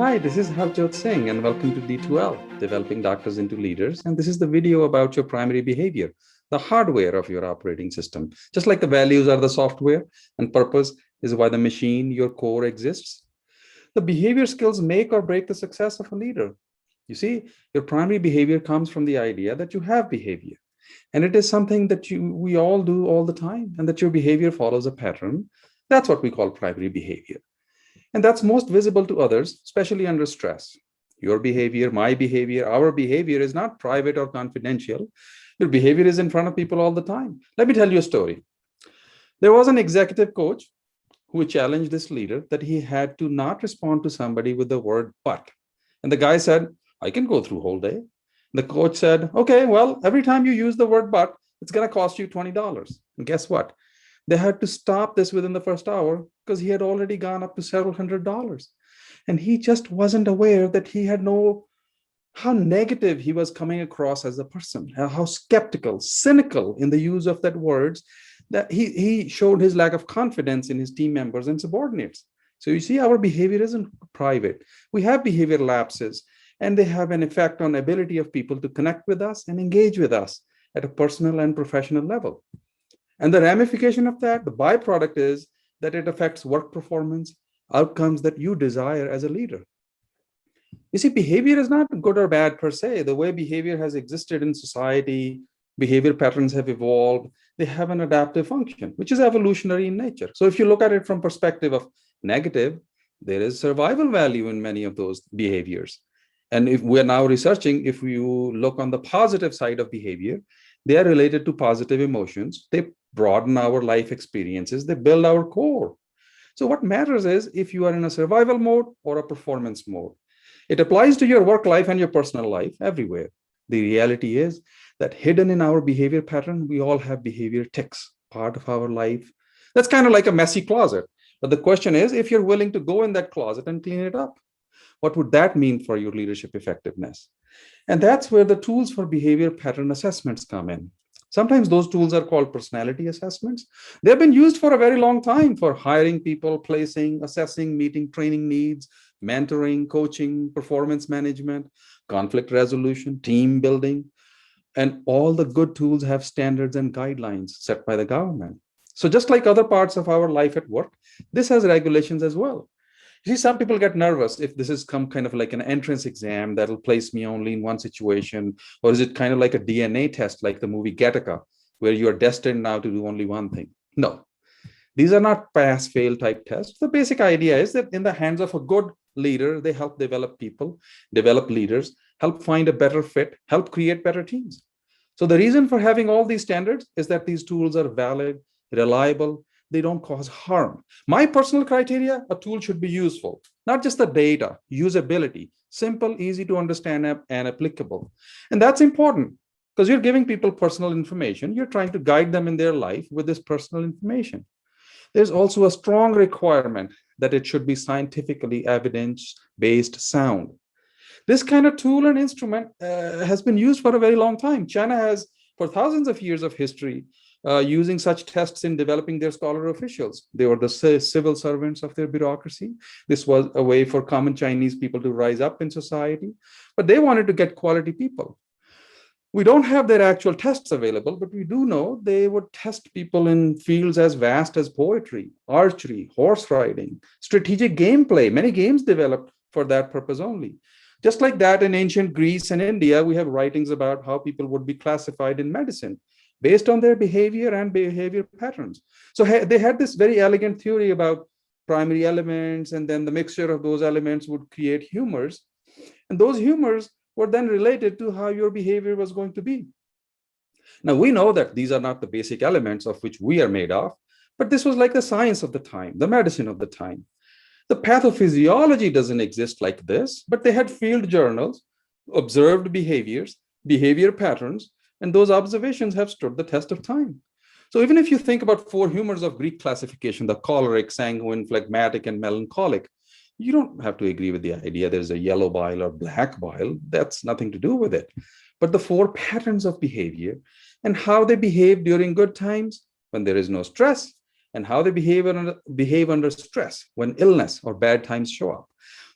Hi, this is Harjot Singh, and welcome to D2L, Developing Doctors into Leaders. And this is the video about your primary behavior, the hardware of your operating system. Just like the values are the software and purpose is why the machine, your core, exists. The behavior skills make or break the success of a leader. You see, your primary behavior comes from the idea that you have behavior. And it is something that we all do all the time, and that your behavior follows a pattern. That's what we call primary behavior. And that's most visible to others, especially under stress. Your behavior, my behavior, our behavior is not private or confidential. Your behavior is in front of people all the time. Let me tell you a story. There was an executive coach who challenged this leader that he had to not respond to somebody with the word but. And the guy said, I can go through whole day. The coach said, okay, well, every time you use the word but, it's going to cost you $20. And guess what? They had to stop this within the first hour because he had already gone up to several $100s. And he just wasn't aware that how negative he was coming across as a person, how skeptical, cynical in the use of that words, that he showed his lack of confidence in his team members and subordinates. So you see, our behavior isn't private. We have behavior lapses, and they have an effect on the ability of people to connect with us and engage with us at a personal and professional level. And the ramification of that, the byproduct is that it affects work performance, outcomes that you desire as a leader. You see, behavior is not good or bad per se. The way behavior has existed in society, behavior patterns have evolved. They have an adaptive function, which is evolutionary in nature. So if you look at it from perspective of negative, there is survival value in many of those behaviors. And if we're now researching, if you look on the positive side of behavior, they are related to positive emotions. They broaden our life experiences. They build our core. So what matters is if you are in a survival mode or a performance mode. It applies to your work life and your personal life everywhere. The reality is that hidden in our behavior pattern, we all have behavior tics, part of our life. That's kind of like a messy closet. But the question is, if you're willing to go in that closet and clean it up, what would that mean for your leadership effectiveness? And that's where the tools for behavior pattern assessments come in. Sometimes those tools are called personality assessments. They've been used for a very long time for hiring people, placing, assessing, meeting training needs, mentoring, coaching, performance management, conflict resolution, team building. And all the good tools have standards and guidelines set by the government. So just like other parts of our life at work, this has regulations as well. You see, some people get nervous if this is kind of like an entrance exam that'll place me only in one situation, or is it kind of like a DNA test, like the movie Gattaca, where you are destined now to do only one thing? No, these are not pass-fail type tests. The basic idea is that in the hands of a good leader, they help develop people, develop leaders, help find a better fit, help create better teams. So the reason for having all these standards is that these tools are valid, reliable, they don't cause harm. My personal criteria, a tool should be useful, not just the data, usability, simple, easy to understand and applicable. And that's important because you're giving people personal information. You're trying to guide them in their life with this personal information. There's also a strong requirement that it should be scientifically evidence-based sound. This kind of tool and instrument has been used for a very long time. China has, for thousands of years of history, using such tests in developing their scholar officials. They were the civil servants of their bureaucracy. This was a way for common Chinese people to rise up in society, but they wanted to get quality people. We don't have their actual tests available, but we do know they would test people in fields as vast as poetry, archery, horse riding, strategic gameplay. Many games developed for that purpose only. Just like that, in ancient Greece and India, we have writings about how people would be classified in medicine based on their behavior and behavior patterns. So they had this very elegant theory about primary elements, and then the mixture of those elements would create humors. And those humors were then related to how your behavior was going to be. Now, we know that these are not the basic elements of which we are made of, but this was like the science of the time, the medicine of the time. The pathophysiology doesn't exist like this, but they had field journals, observed behaviors, behavior patterns, and those observations have stood the test of time. So even if you think about 4 humors of Greek classification, the choleric, sanguine, phlegmatic, and melancholic, you don't have to agree with the idea there's a yellow bile or black bile. That's nothing to do with it. But the 4 patterns of behavior and how they behave during good times when there is no stress, and how they behave under stress when illness or bad times show up.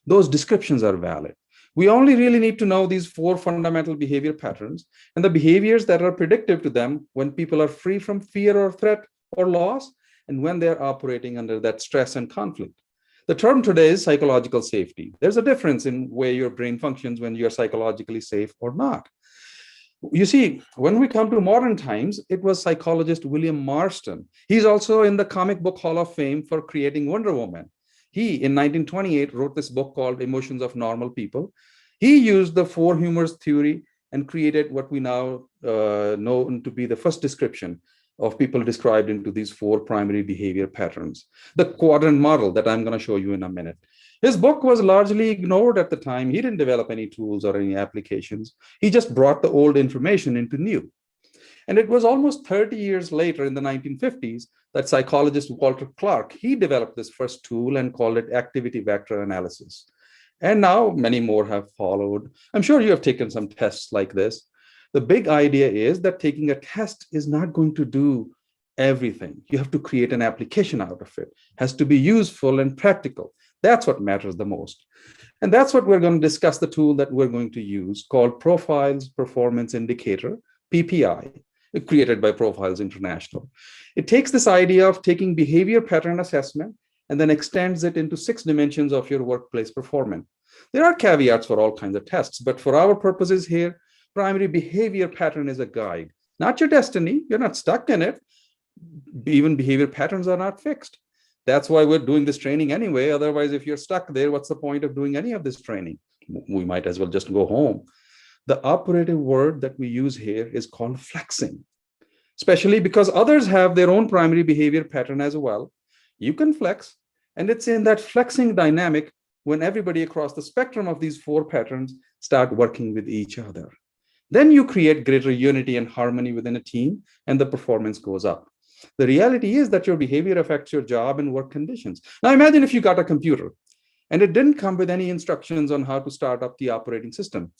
Those descriptions are valid. We only really need to know these four fundamental behavior patterns and the behaviors that are predictive to them when people are free from fear or threat or loss, and when they're operating under that stress and conflict. The term today is psychological safety. There's a difference in where your brain functions when you're psychologically safe or not. You see, when we come to modern times, it was psychologist William Marston. He's also in the comic book Hall of Fame for creating Wonder Woman. He, in 1928, wrote this book called Emotions of Normal People. He used the four humors theory and created what we now know to be the first description of people described into these four primary behavior patterns, the quadrant model that I'm going to show you in a minute. His book was largely ignored at the time. He didn't develop any tools or any applications. He just brought the old information into new. And it was almost 30 years later in the 1950s that psychologist Walter Clark, he developed this first tool and called it activity vector analysis. And now many more have followed. I'm sure you have taken some tests like this. The big idea is that taking a test is not going to do everything. You have to create an application out of it. It has to be useful and practical. That's what matters the most. And that's what we're going to discuss, the tool that we're going to use called Profiles Performance Indicator, PPI, created by Profiles International. It takes this idea of taking behavior pattern assessment and then extends it into 6 dimensions of your workplace performance. There are caveats for all kinds of tests, but for our purposes here, primary behavior pattern is a guide, not your destiny. You're not stuck in it. Even behavior patterns are not fixed. That's why we're doing this training anyway. Otherwise, if you're stuck there, what's the point of doing any of this training? We might as well just go home. The operative word that we use here is called flexing, especially because others have their own primary behavior pattern as well. You can flex, and it's in that flexing dynamic when everybody across the spectrum of these 4 patterns start working with each other. Then you create greater unity and harmony within a team, and the performance goes up. The reality is that your behavior affects your job and work conditions. Now imagine if you got a computer and it didn't come with any instructions on how to start up the operating system,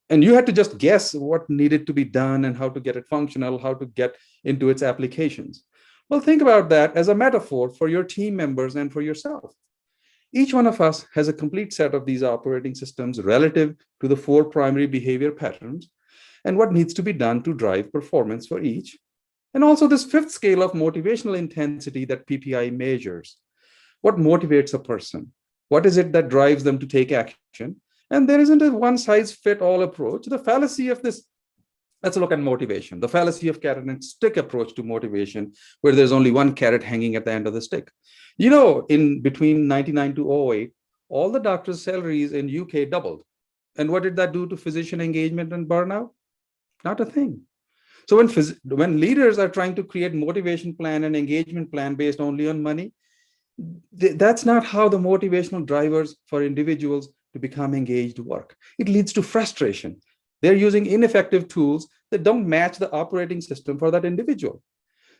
and you had to just guess what needed to be done and how to get it functional, how to get into its applications. Well, think about that as a metaphor for your team members and for yourself. Each one of us has a complete set of these operating systems relative to the 4 primary behavior patterns and what needs to be done to drive performance for each. And also this 5th scale of motivational intensity that PPI measures. What motivates a person? What is it that drives them to take action? And there isn't a one-size-fits-all approach. The fallacy of this, let's look at motivation. The fallacy of carrot and stick approach to motivation, where there's only one carrot hanging at the end of the stick. You know, in between 99 to 08, all the doctors' salaries in UK doubled. And what did that do to physician engagement and burnout? Not a thing. So when leaders are trying to create motivation plan and engagement plan based only on money, that's not how the motivational drivers for individuals to become engaged work. It leads to frustration. They're using ineffective tools that don't match the operating system for that individual.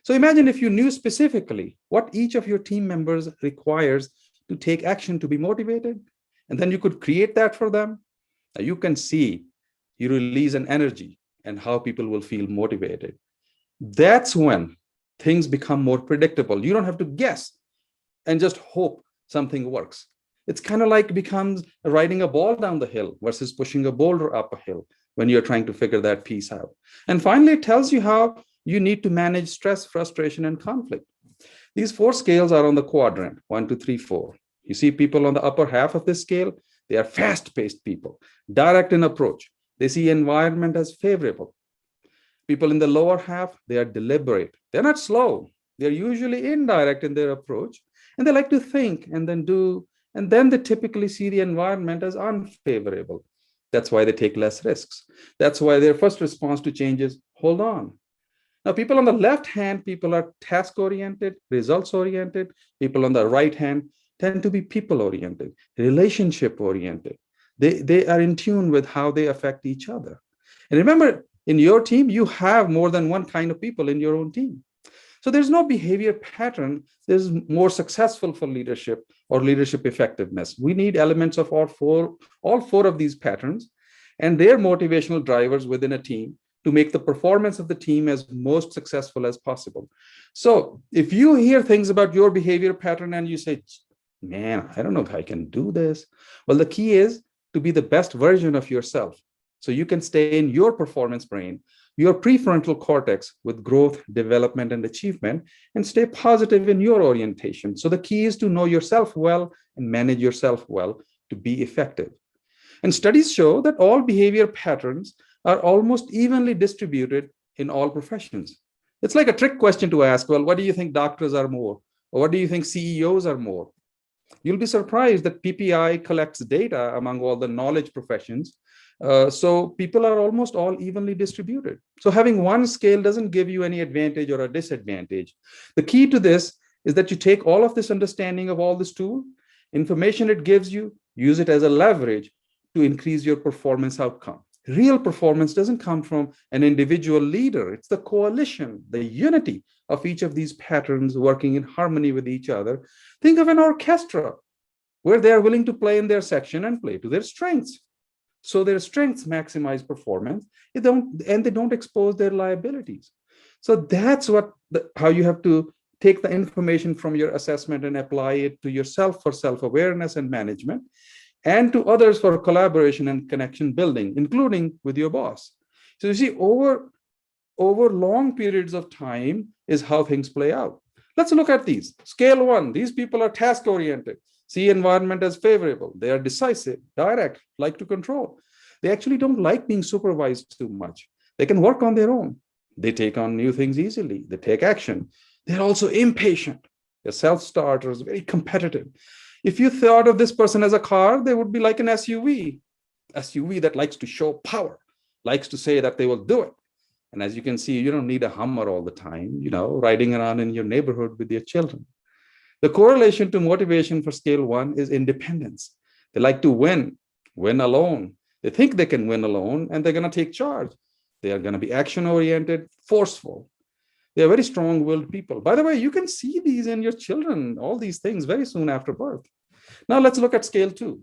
So imagine if you knew specifically what each of your team members requires to take action to be motivated, and then you could create that for them. Now you can see you release an energy and how people will feel motivated. That's when things become more predictable. You don't have to guess and just hope something works. It's kind of like becomes riding a ball down the hill versus pushing a boulder up a hill when you're trying to figure that piece out. And finally, it tells you how you need to manage stress, frustration, and conflict. These 4 scales are on the quadrant, 1, 2, 3, 4. You see people on the upper half of this scale, they are fast-paced people, direct in approach. They see environment as favorable. People in the lower half, they are deliberate. They're not slow. They're usually indirect in their approach, and they like to think and then do, and then they typically see the environment as unfavorable. That's why they take less risks. That's why their first response to change is, hold on. Now, people on the left hand, people are task-oriented, results-oriented. People on the right hand tend to be people-oriented, relationship-oriented. They are in tune with how they affect each other. And remember, in your team, you have more than one kind of people in your own team. So there's no behavior pattern that is more successful for leadership or leadership effectiveness. We need elements of all four of these patterns and their motivational drivers within a team to make the performance of the team as most successful as possible. So if you hear things about your behavior pattern and you say, Man, I don't know if I can do this. Well, the key is to be the best version of yourself. So you can stay in your performance brain, your prefrontal cortex with growth, development, and achievement, and stay positive in your orientation. So the key is to know yourself well and manage yourself well to be effective. And studies show that all behavior patterns are almost evenly distributed in all professions. It's like a trick question to ask, well, what do you think doctors are more? Or what do you think CEOs are more? You'll be surprised that PPI collects data among all the knowledge professions. So people are almost all evenly distributed. So having one scale doesn't give you any advantage or a disadvantage. The key to this is that you take all of this understanding of all this tool, information it gives you, use it as a leverage to increase your performance outcome. Real performance doesn't come from an individual leader. It's the coalition, the unity of each of these patterns working in harmony with each other. Think of an orchestra where they are willing to play in their section and play to their strengths. So their strengths maximize performance, and they don't expose their liabilities. So that's how you have to take the information from your assessment and apply it to yourself for self-awareness and management, and to others for collaboration and connection building, including with your boss. So you see, over long periods of time is how things play out. Let's look at these. Scale 1, these people are task-oriented, see environment as favorable. They are decisive, direct, like to control. They actually don't like being supervised too much. They can work on their own. They take on new things easily. They take action. They're also impatient. They're self-starters, very competitive. If you thought of this person as a car, they would be like an SUV that likes to show power, likes to say that they will do it. And as you can see, you don't need a Hummer all the time, riding around in your neighborhood with your children. The correlation to motivation for scale 1 is independence. They like to win alone. They think they can win alone, and they're going to take charge. They are going to be action-oriented, forceful. They are very strong-willed people. By the way, you can see these in your children, all these things very soon after birth. Now let's look at scale 2.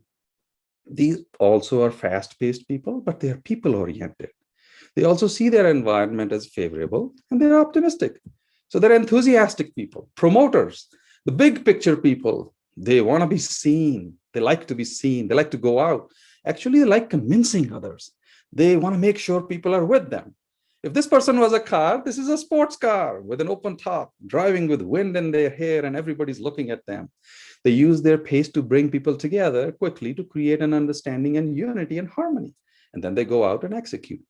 These also are fast-paced people, but they are people-oriented. They also see their environment as favorable, and they're optimistic. So they're enthusiastic people, promoters, the big picture people. They want to be seen. They like to be seen. They like to go out. Actually, they like convincing others. They want to make sure people are with them. If this person was a car, this is a sports car with an open top, driving with wind in their hair, and everybody's looking at them. They use their pace to bring people together quickly to create an understanding and unity and harmony. And then they go out and execute.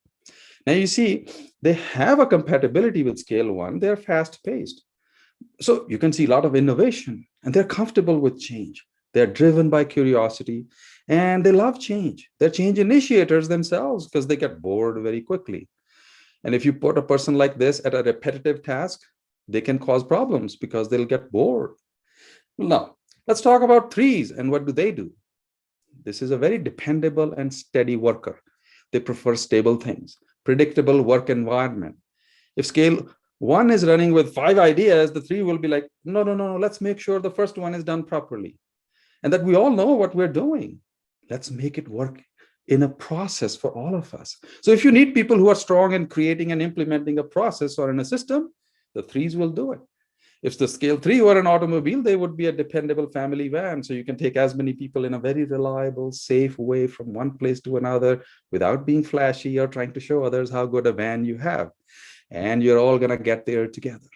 Now you see, they have a compatibility with scale 1. They're fast-paced. So you can see a lot of innovation, and they're comfortable with change. They're driven by curiosity, and they love change. They're change initiators themselves because they get bored very quickly. And if you put a person like this at a repetitive task, they can cause problems because they'll get bored. Now, let's talk about 3s and what do they do? This is a very dependable and steady worker. They prefer stable things, predictable work environment. If scale 1 is running with 5 ideas, the 3 will be like, no, let's make sure the first one is done properly. And that we all know what we're doing. Let's make it work in a process for all of us. So if you need people who are strong in creating and implementing a process or in a system, the 3s will do it. If the scale 3 were an automobile, they would be a dependable family van. So you can take as many people in a very reliable, safe way from one place to another without being flashy or trying to show others how good a van you have. And you're all going to get there together.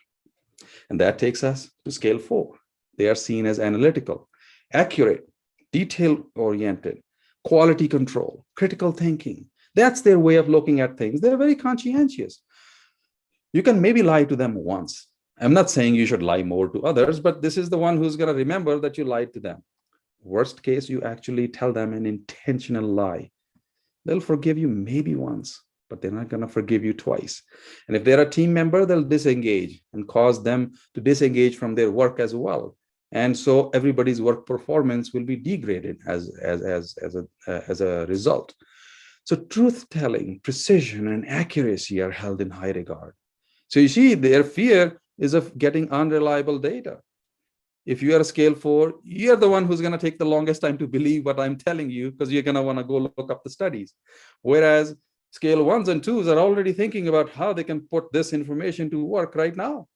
And that takes us to scale 4. They are seen as analytical, accurate, detail-oriented, quality control, critical thinking. That's their way of looking at things. They're very conscientious. You can maybe lie to them once. I'm not saying you should lie more to others, but this is the one who's going to remember that you lied to them. Worst case, you actually tell them an intentional lie. They'll forgive you maybe once, but they're not going to forgive you twice. And if they're a team member, they'll disengage and cause them to disengage from their work as well. And so everybody's work performance will be degraded as a result. So truth-telling, precision, and accuracy are held in high regard. So you see, their fear is of getting unreliable data. If you are a scale 4, you're the one who's going to take the longest time to believe what I'm telling you because you're going to want to go look up the studies. Whereas scale 1s and 2s are already thinking about how they can put this information to work right now.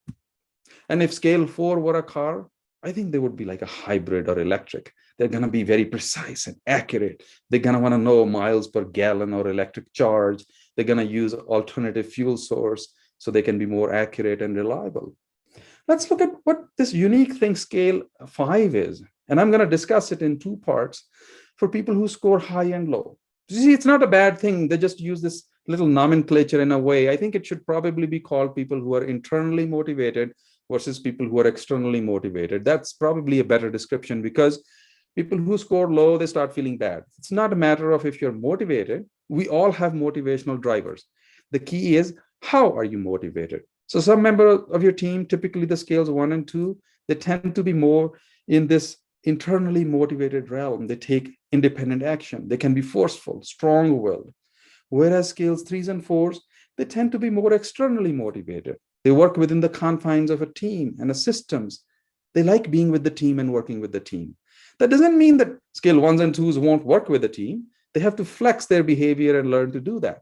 And if scale 4 were a car, I think they would be like a hybrid or electric. They're going to be very precise and accurate. They're going to want to know miles per gallon or electric charge. They're going to use alternative fuel source so they can be more accurate and reliable. Let's look at what this unique thing scale 5 is. And I'm going to discuss it in 2 parts for people who score high and low. You see, it's not a bad thing. They just use this little nomenclature in a way. I think it should probably be called people who are internally motivated versus people who are externally motivated. That's probably a better description, because people who score low, they start feeling bad. It's not a matter of if you're motivated. We all have motivational drivers. The key is, how are you motivated? So some member of your team, typically the scales 1 and 2, they tend to be more in this internally motivated realm. They take independent action. They can be forceful, strong-willed. Whereas scales 3s and 4s, they tend to be more externally motivated. They work within the confines of a team and a systems. They like being with the team and working with the team. That doesn't mean that scale 1s and 2s won't work with the team. They have to flex their behavior and learn to do that.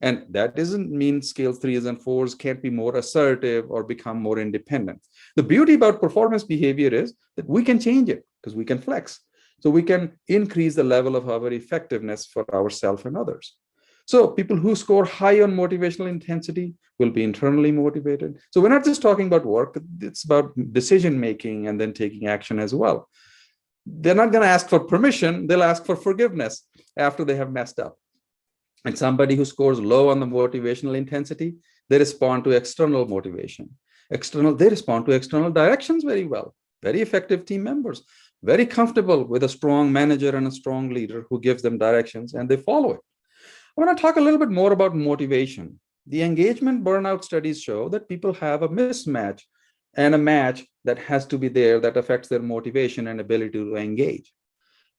And that doesn't mean scale 3s and 4s can't be more assertive or become more independent. The beauty about performance behavior is that we can change it because we can flex. So we can increase the level of our effectiveness for ourselves and others. So people who score high on motivational intensity will be internally motivated. So we're not just talking about work, it's about decision-making and then taking action as well. They're not going to ask for permission, they'll ask for forgiveness after they have messed up. And somebody who scores low on the motivational intensity, they respond to external motivation. They respond to external directions very well. Very effective team members, very comfortable with a strong manager and a strong leader who gives them directions and they follow it. I want to talk a little bit more about motivation. The engagement burnout studies show that people have a mismatch and a match that has to be there that affects their motivation and ability to engage.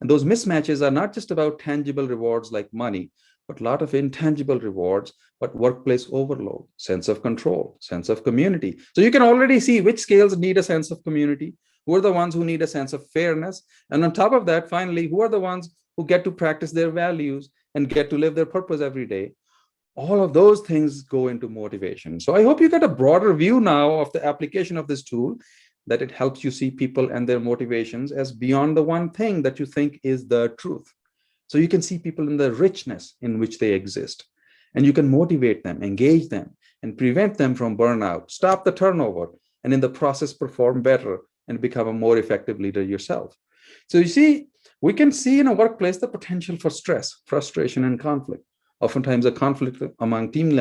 And those mismatches are not just about tangible rewards like money, but a lot of intangible rewards, but workplace overload, sense of control, sense of community. So you can already see which scales need a sense of community, who are the ones who need a sense of fairness. And on top of that, finally, who are the ones who get to practice their values and get to live their purpose every day. All of those things go into motivation. So I hope you get a broader view now of the application of this tool, that it helps you see people and their motivations as beyond the one thing that you think is the truth. So you can see people in the richness in which they exist, and you can motivate them, engage them, and prevent them from burnout, stop the turnover, and in the process perform better and become a more effective leader yourself. So you see, we can see in a workplace the potential for stress, frustration, and conflict. Oftentimes, a conflict among team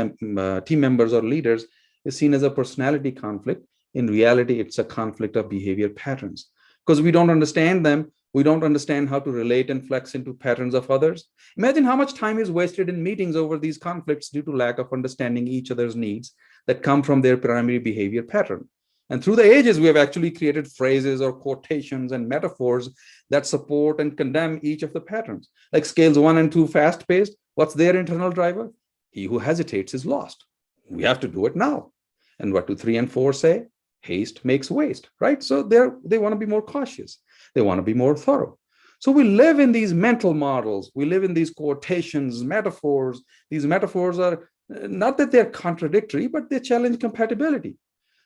members or leaders is seen as a personality conflict. In reality, it's a conflict of behavior patterns. Because we don't understand them, we don't understand how to relate and flex into patterns of others. Imagine how much time is wasted in meetings over these conflicts due to lack of understanding each other's needs that come from their primary behavior pattern. And through the ages, we have actually created phrases or quotations and metaphors that support and condemn each of the patterns. Like scales 1 and 2, fast-paced, what's their internal driver? He who hesitates is lost. We have to do it now. And what do 3 and 4 say? Haste makes waste, right? So they want to be more cautious. They want to be more thorough. So we live in these mental models. We live in these quotations, metaphors. These metaphors are not that they're contradictory, but they challenge compatibility.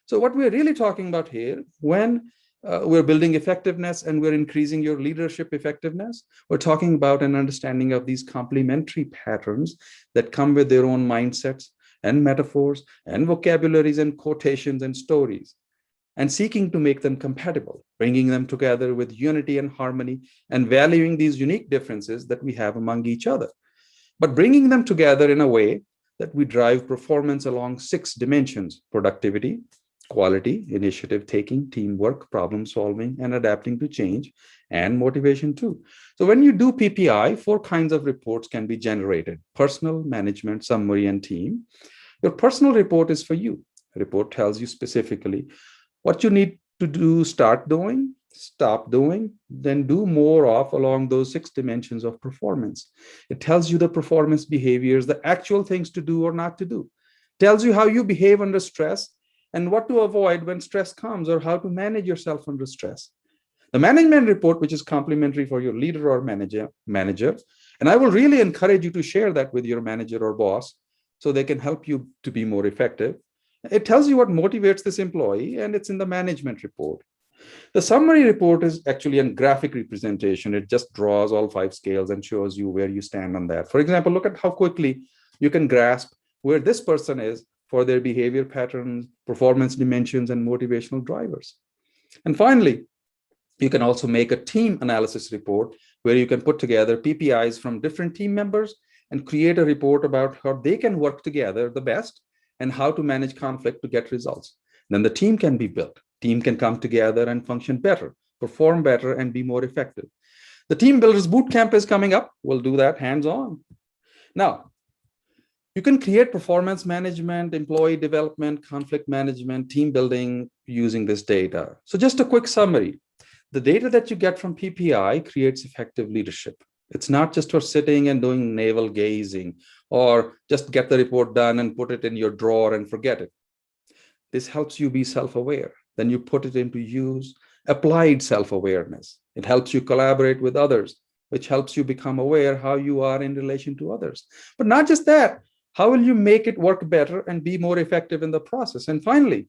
So what we're really talking about here, when we're building effectiveness and we're increasing your leadership effectiveness, we're talking about an understanding of these complementary patterns that come with their own mindsets and metaphors and vocabularies and quotations and stories, and seeking to make them compatible, bringing them together with unity and harmony, and valuing these unique differences that we have among each other, but bringing them together in a way that we drive performance along 6 dimensions: productivity, quality, initiative taking, teamwork, problem solving, and adapting to change, and motivation too. So when you do PPI, 4 kinds of reports can be generated: personal, management, summary, and team. Your personal report is for you. The report tells you specifically what you need to do, start doing, stop doing, then do more of along those 6 dimensions of performance. It tells you the performance behaviors, the actual things to do or not to do. It tells you how you behave under stress and what to avoid when stress comes, or how to manage yourself under stress. The management report, which is complementary for your leader or manager, and I will really encourage you to share that with your manager or boss so they can help you to be more effective. It tells you what motivates this employee, and it's in the management report. The summary report is actually a graphic representation. It just draws all 5 scales and shows you where you stand on that. For example, look at how quickly you can grasp where this person is for their behavior patterns, performance dimensions, and motivational drivers. And finally, you can also make a team analysis report where you can put together PPIs from different team members and create a report about how they can work together the best and how to manage conflict to get results. Then the team can be built. Team can come together and function better, perform better, and be more effective. The Team Builders Bootcamp is coming up. We'll do that hands-on. Now, you can create performance management, employee development, conflict management, team building using this data. So just a quick summary. The data that you get from PPI creates effective leadership. It's not just for sitting and doing navel gazing or just get the report done and put it in your drawer and forget it. This helps you be self-aware. Then you put it into use, applied self-awareness. It helps you collaborate with others, which helps you become aware how you are in relation to others. But not just that, how will you make it work better and be more effective in the process? And finally,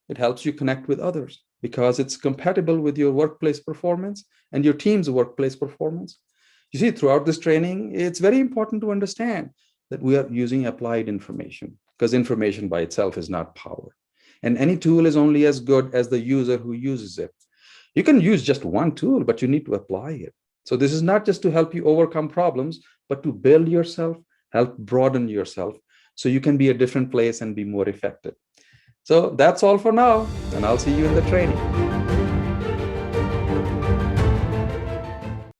it helps you connect with others because it's compatible with your workplace performance and your team's workplace performance. You see, throughout this training, it's very important to understand that we are using applied information because information by itself is not power. And any tool is only as good as the user who uses it. You can use just one tool, but you need to apply it. So this is not just to help you overcome problems, but to build yourself, help broaden yourself so you can be a different place and be more effective. So that's all for now, and I'll see you in the training.